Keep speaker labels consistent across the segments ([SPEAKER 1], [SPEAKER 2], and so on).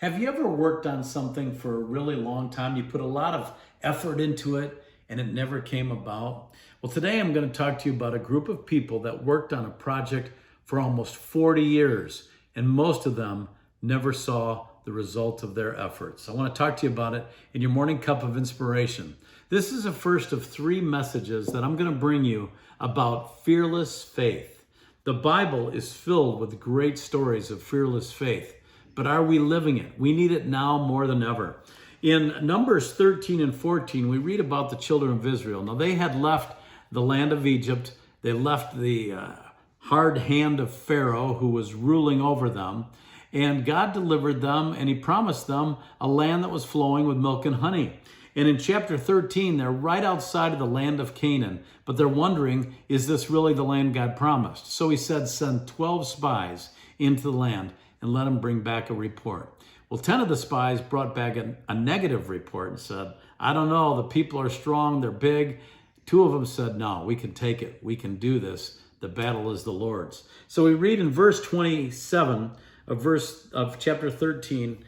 [SPEAKER 1] Have you ever worked on something for a really long time? You put a lot of effort into it and it never came about? Well, today I'm going to talk to you about a group of people that worked on a project for almost 40 years, and most of them never saw the result of their efforts. I want to talk to you about it in your morning cup of inspiration. This is the first of 3 messages that I'm going to bring you about fearless faith. The Bible is filled with great stories of fearless faith. But are we living it? We need it now more than ever. In Numbers 13 and 14, we read about the children of Israel. Now, they had left the land of Egypt. They left the hard hand of Pharaoh, who was ruling over them. And God delivered them, and he promised them a land that was flowing with milk and honey. And in chapter 13, they're right outside of the land of Canaan. But they're wondering, is this really the land God promised? So he said, send 12 spies into the land and let them bring back a report. Well, 10 of the spies brought back a negative report and said, I don't know, the people are strong, they're big. 2 of them said, no, we can take it. We can do this. The battle is the Lord's. So we read in verse 27 of chapter 13,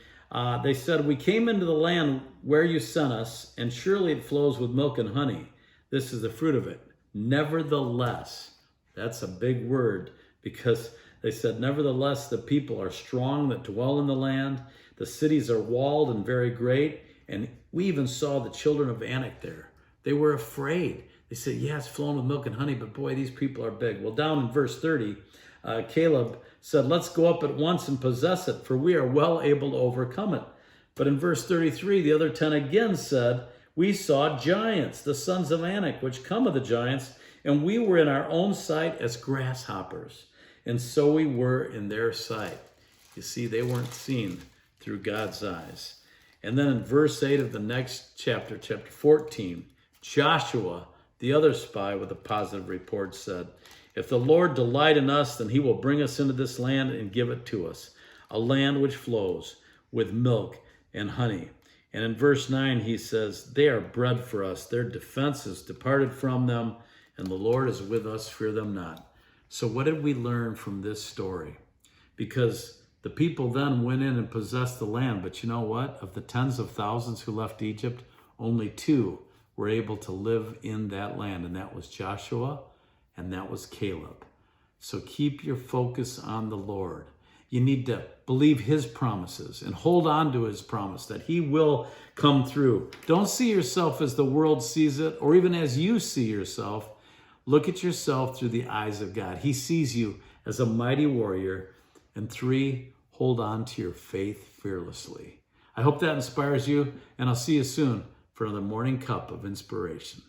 [SPEAKER 1] they said, we came into the land where you sent us, and surely it flows with milk and honey. This is the fruit of it. Nevertheless, that's a big word, because they said, nevertheless, the people are strong that dwell in the land. The cities are walled and very great. And we even saw the children of Anak there. They were afraid. They said, yeah, it's flowing with milk and honey, but boy, these people are big. Well, down in verse 30, Caleb said, let's go up at once and possess it, for we are well able to overcome it. But in verse 33, the other 10 again said, we saw giants, the sons of Anak, which come of the giants, and we were in our own sight as grasshoppers. And so we were in their sight. You see, they weren't seen through God's eyes. And then in verse 8 of the next chapter, chapter 14, Joshua, the other spy with a positive report, said, if the Lord delight in us, then he will bring us into this land and give it to us, a land which flows with milk and honey. And in verse 9, he says, they are bread for us. Their defense is departed from them, and the Lord is with us, fear them not. So what did we learn from this story? Because the people then went in and possessed the land. But you know what? Of the tens of thousands who left Egypt, only 2 were able to live in that land. And that was Joshua and that was Caleb. So keep your focus on the Lord. You need to believe his promises and hold on to his promise that he will come through. Don't see yourself as the world sees it or even as you see yourself. Look at yourself through the eyes of God. He sees you as a mighty warrior. And 3, hold on to your faith fearlessly. I hope that inspires you, and I'll see you soon for another morning cup of inspiration.